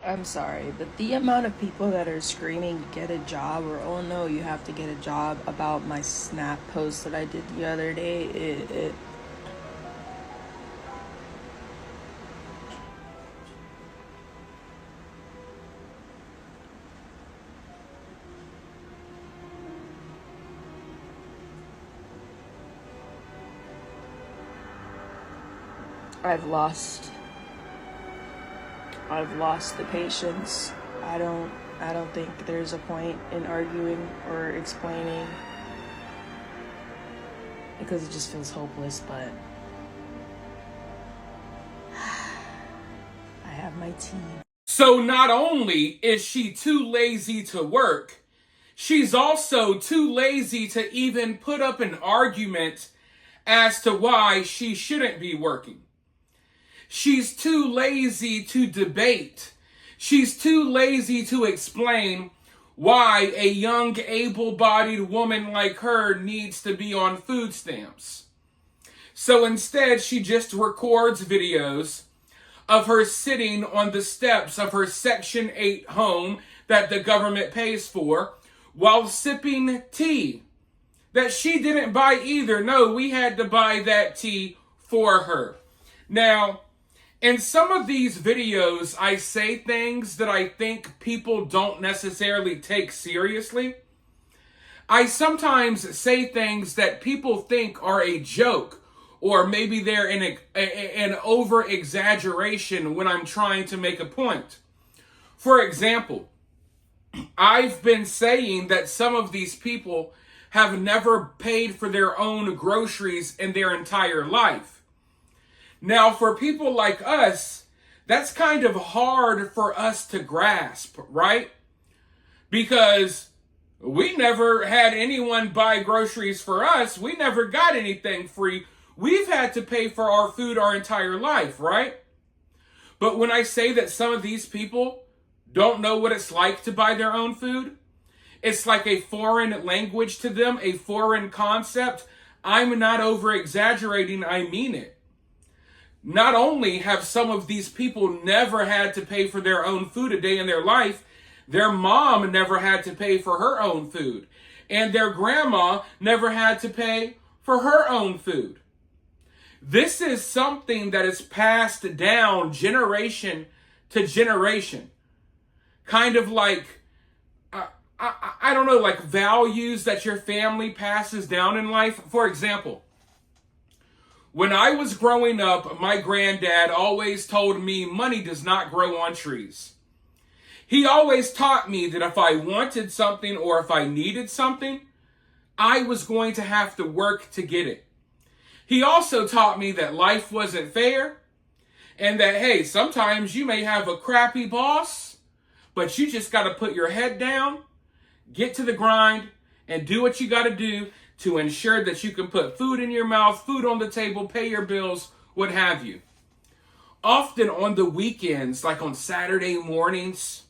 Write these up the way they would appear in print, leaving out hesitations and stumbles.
I'm sorry, but the amount of people that are screaming, get a job, or oh no, you have to get a job about my Snap post that I did the other day, I've lost I've lost the patience. I don't I don't think there's a point in arguing or explaining because it just feels hopeless, but I have my tea. So not only is she too lazy to work, she's also too lazy to even put up an argument as to why she shouldn't be working. She's too lazy to debate. She's too lazy to explain why a young, able-bodied woman like her needs to be on food stamps. So instead, she just records videos of her sitting on the steps of her Section 8 home that the government pays for while sipping tea that she didn't buy either. No, we had to buy that tea for her. Now, in some of these videos, I say things that I think people don't necessarily take seriously. I sometimes say things that people think are a joke, or maybe they're an over-exaggeration when I'm trying to make a point. For example, I've been saying that some of these people have never paid for their own groceries in their entire life. Now, for people like us, that's kind of hard for us to grasp, right? Because we never had anyone buy groceries for us. We never got anything free. We've had to pay for our food our entire life, right? But when I say that some of these people don't know what it's like to buy their own food, it's like a foreign language to them, a foreign concept. I'm not over exaggerating, I mean it. Not only have some of these people never had to pay for their own food a day in their life, their mom never had to pay for her own food. And their grandma never had to pay for her own food. This is something that is passed down generation to generation. Kind of like, I don't know, like values that your family passes down in life. For example, when I was growing up, my granddad always told me money does not grow on trees. He always taught me that if I wanted something or if I needed something, I was going to have to work to get it. He also taught me that life wasn't fair and that, hey, sometimes you may have a crappy boss, but you just got to put your head down, get to the grind, and do what you got to do to ensure that you can put food in your mouth, food on the table, pay your bills, what have you. Often on the weekends, like on Saturday mornings,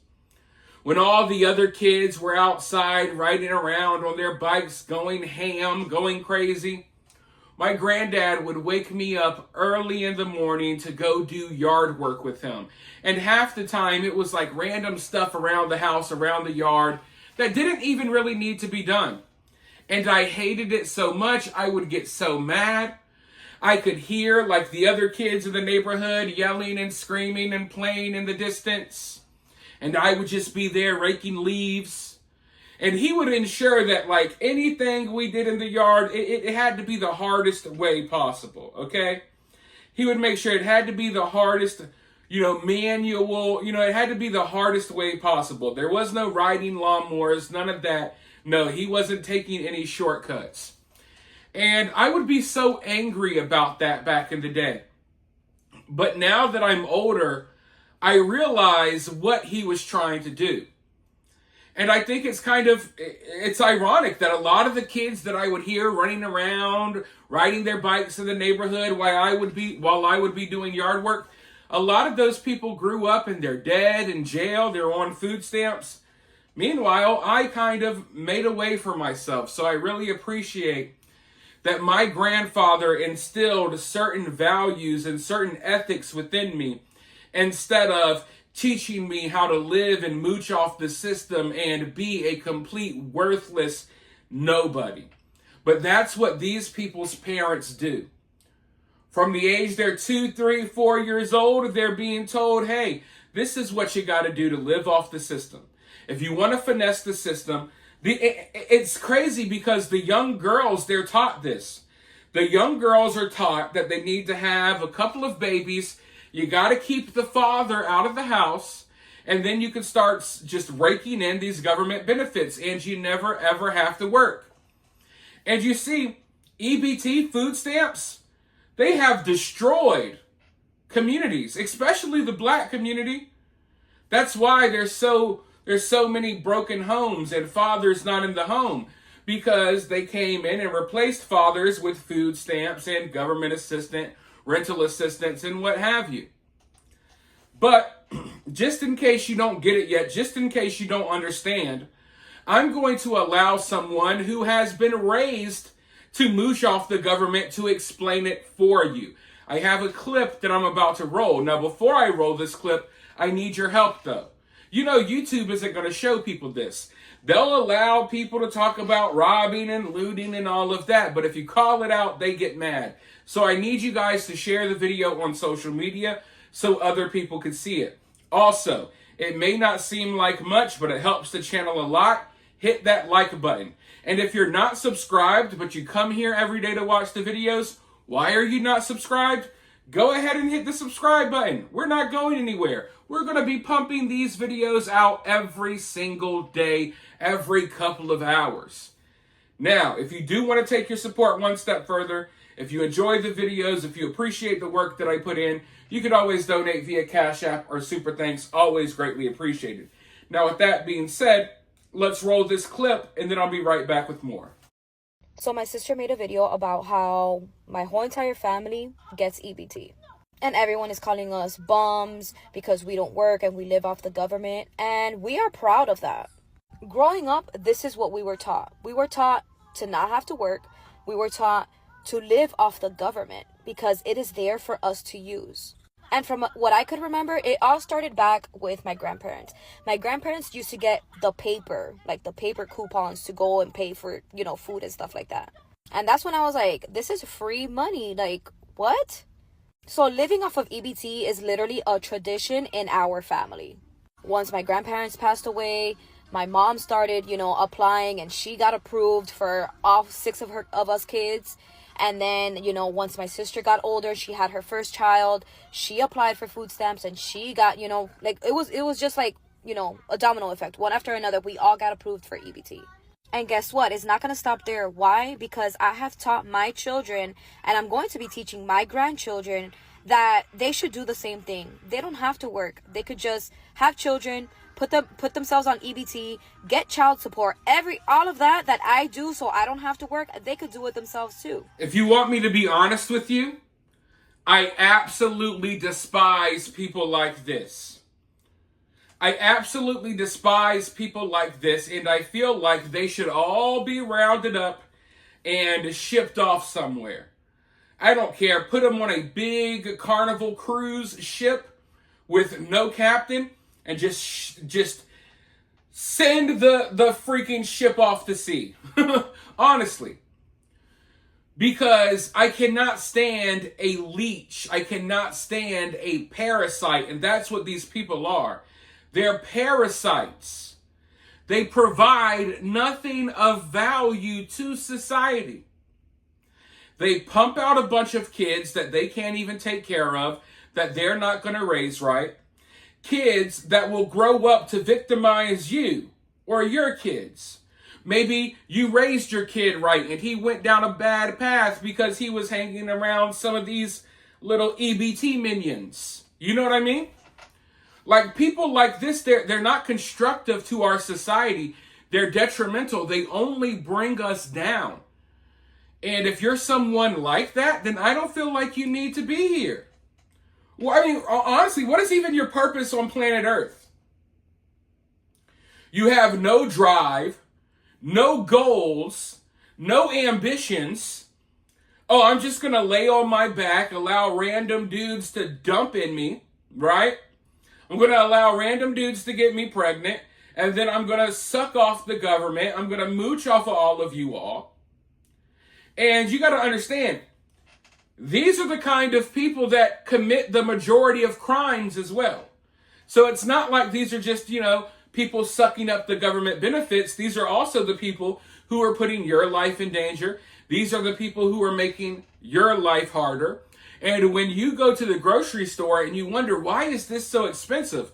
when all the other kids were outside riding around on their bikes, going ham, going crazy, my granddad would wake me up early in the morning to go do yard work with him. And half the time it was like random stuff around the house, around the yard, that didn't even really need to be done. And I hated it so much, I would get so mad. I could hear like the other kids in the neighborhood yelling and screaming and playing in the distance. And I would just be there raking leaves. And he would ensure that like anything we did in the yard, it had to be the hardest way possible, okay? He would make sure it had to be the hardest, manual, it had to be the hardest way possible. There was no riding lawnmowers, none of that. No, he wasn't taking any shortcuts. And I would be so angry about that back in the day. But now that I'm older, I realize what he was trying to do. And I think it's ironic that a lot of the kids that I would hear running around, riding their bikes in the neighborhood while I would be doing yard work, a lot of those people grew up and they're dead, in jail, they're on food stamps. Meanwhile, I kind of made a way for myself. So I really appreciate that my grandfather instilled certain values and certain ethics within me instead of teaching me how to live and mooch off the system and be a complete worthless nobody. But that's what these people's parents do. From the age they're 2, 3, 4 years old, they're being told, hey, this is what you got to do to live off the system. If you want to finesse the system, it's crazy because the young girls, they're taught this. The young girls are taught that they need to have a couple of babies. You got to keep the father out of the house, and then you can start just raking in these government benefits, and you never, ever have to work. And you see, EBT, food stamps, they have destroyed communities, especially the black community. That's why there's so many broken homes and fathers not in the home, because they came in and replaced fathers with food stamps and government assistance, rental assistance, and what have you. But just in case you don't get it yet, just in case you don't understand, I'm going to allow someone who has been raised to mooch off the government to explain it for you. I have a clip that I'm about to roll. Now, before I roll this clip, I need your help, though. You know, YouTube isn't going to show people this. They'll allow people to talk about robbing and looting and all of that, but if you call it out, they get mad. So I need you guys to share the video on social media so other people can see it. Also, it may not seem like much, but it helps the channel a lot. Hit that like button. And if you're not subscribed, but you come here every day to watch the videos, why are you not subscribed? Go ahead and hit the subscribe button. We're not going anywhere. We're going to be pumping these videos out every single day, every couple of hours. Now, if you do want to take your support one step further, if you enjoy the videos, if you appreciate the work that I put in, you can always donate via Cash App or Super Thanks. Always greatly appreciated. Now, with that being said, let's roll this clip, and then I'll be right back with more. So my sister made a video about how my whole entire family gets EBT. And everyone is calling us bums because we don't work and we live off the government. And we are proud of that. Growing up, this is what we were taught. We were taught to not have to work. We were taught to live off the government because it is there for us to use. And from what I could remember, it all started back with my grandparents. My grandparents used to get the paper, like the paper coupons to go and pay for, food and stuff like that. And that's when I was like, this is free money. Like, what? So living off of EBT is literally a tradition in our family. Once my grandparents passed away, my mom started, applying, and she got approved for all 6 of us kids. And then, once my sister got older, she had her first child, she applied for food stamps, and she got, it was just like, a domino effect. One after another, we all got approved for EBT. And guess what? It's not going to stop there. Why? Because I have taught my children, and I'm going to be teaching my grandchildren, that they should do the same thing. They don't have to work. They could just have children, put themselves on EBT, get child support, all of that I do so I don't have to work, they could do it themselves too. If you want me to be honest with you, I absolutely despise people like this. I absolutely despise people like this, and I feel like they should all be rounded up and shipped off somewhere. I don't care. Put them on a big Carnival cruise ship with no captain and just send the freaking ship off to sea. Honestly. Because I cannot stand a leech. I cannot stand a parasite. And that's what these people are. They're parasites. They provide nothing of value to society. They pump out a bunch of kids that they can't even take care of, that they're not going to raise right. Kids that will grow up to victimize you or your kids. Maybe you raised your kid right and he went down a bad path because he was hanging around some of these little EBT minions. You know what I mean? Like, people like this, they're not constructive to our society. They're detrimental. They only bring us down. And if you're someone like that, then I don't feel like you need to be here. Well, I mean, honestly, what is even your purpose on planet Earth? You have no drive, no goals, no ambitions. Oh, I'm just going to lay on my back, allow random dudes to dump in me, right? I'm going to allow random dudes to get me pregnant, and then I'm going to suck off the government. I'm going to mooch off of all of you all. And you got to understand, these are the kind of people that commit the majority of crimes as well. So it's not like these are just, people sucking up the government benefits. These are also the people who are putting your life in danger. These are the people who are making your life harder. And when you go to the grocery store and you wonder, why is this so expensive?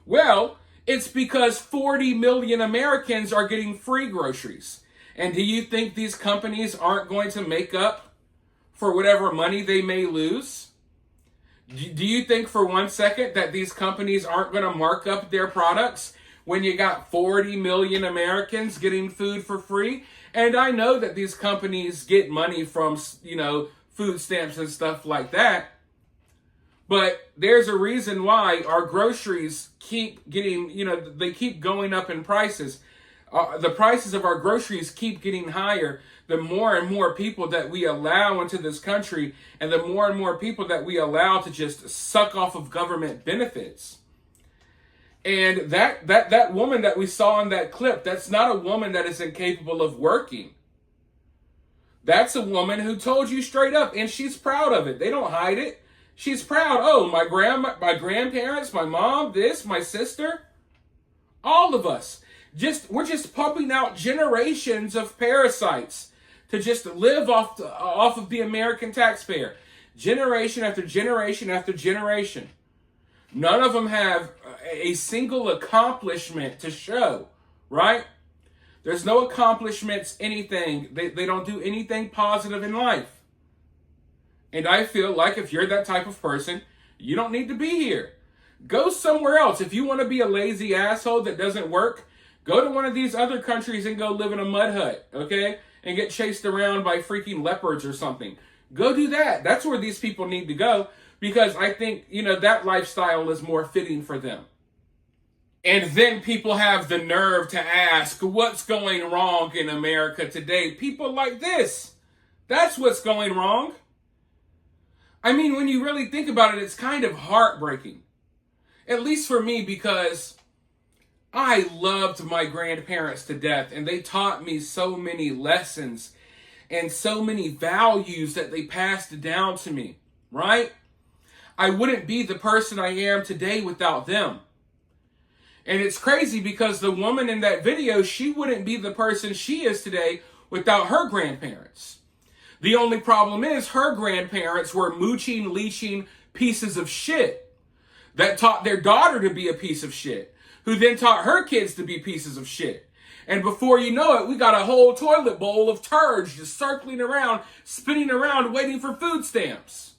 Well, it's because 40 million Americans are getting free groceries. And do you think these companies aren't going to make up for whatever money they may lose? Do you think for 1 second that these companies aren't going to mark up their products when you got 40 million Americans getting food for free? And I know that these companies get money from, food stamps and stuff like that. But there's a reason why our groceries keep getting, they keep going up in prices. The prices of our groceries keep getting higher the more and more people that we allow into this country, and the more and more people that we allow to just suck off of government benefits. And that woman that we saw in that clip, that's not a woman that is incapable of working. That's a woman who told you straight up, and she's proud of it. They don't hide it. She's proud. Oh, my grandparents, my mom, my sister, all of us. We're just pumping out generations of parasites to just live off of the American taxpayer. Generation after generation after generation. None of them have a single accomplishment to show, right? There's no accomplishments, anything. They don't do anything positive in life. And I feel like if you're that type of person, you don't need to be here. Go somewhere else. If you want to be a lazy asshole that doesn't work, go to one of these other countries and go live in a mud hut, okay? And get chased around by freaking leopards or something. Go do that. That's where these people need to go, because I think, that lifestyle is more fitting for them. And then people have the nerve to ask, what's going wrong in America today? People like this. That's what's going wrong. I mean, when you really think about it, it's kind of heartbreaking. At least for me, because I loved my grandparents to death, and they taught me so many lessons and so many values that they passed down to me, right? I wouldn't be the person I am today without them. And it's crazy because the woman in that video, she wouldn't be the person she is today without her grandparents. The only problem is her grandparents were mooching, leeching pieces of shit that taught their daughter to be a piece of shit, who then taught her kids to be pieces of shit. And before you know it, we got a whole toilet bowl of turds just circling around, spinning around, waiting for food stamps.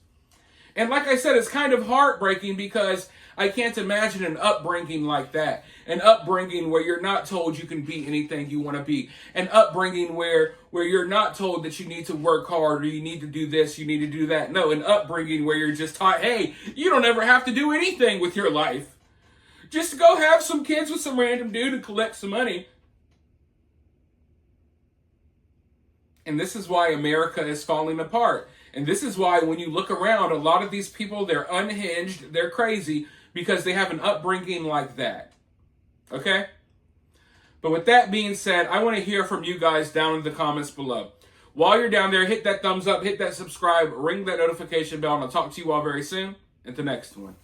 And like I said, it's kind of heartbreaking because I can't imagine an upbringing like that. An upbringing where you're not told you can be anything you want to be. An upbringing where you're not told that you need to work hard or you need to do this, you need to do that. No, an upbringing where you're just taught, hey, you don't ever have to do anything with your life. Just go have some kids with some random dude and collect some money. And this is why America is falling apart. And this is why when you look around, a lot of these people, they're unhinged, they're crazy, because they have an upbringing like that. Okay? But with that being said, I want to hear from you guys down in the comments below. While you're down there, hit that thumbs up, hit that subscribe, ring that notification bell, and I'll talk to you all very soon at the next one.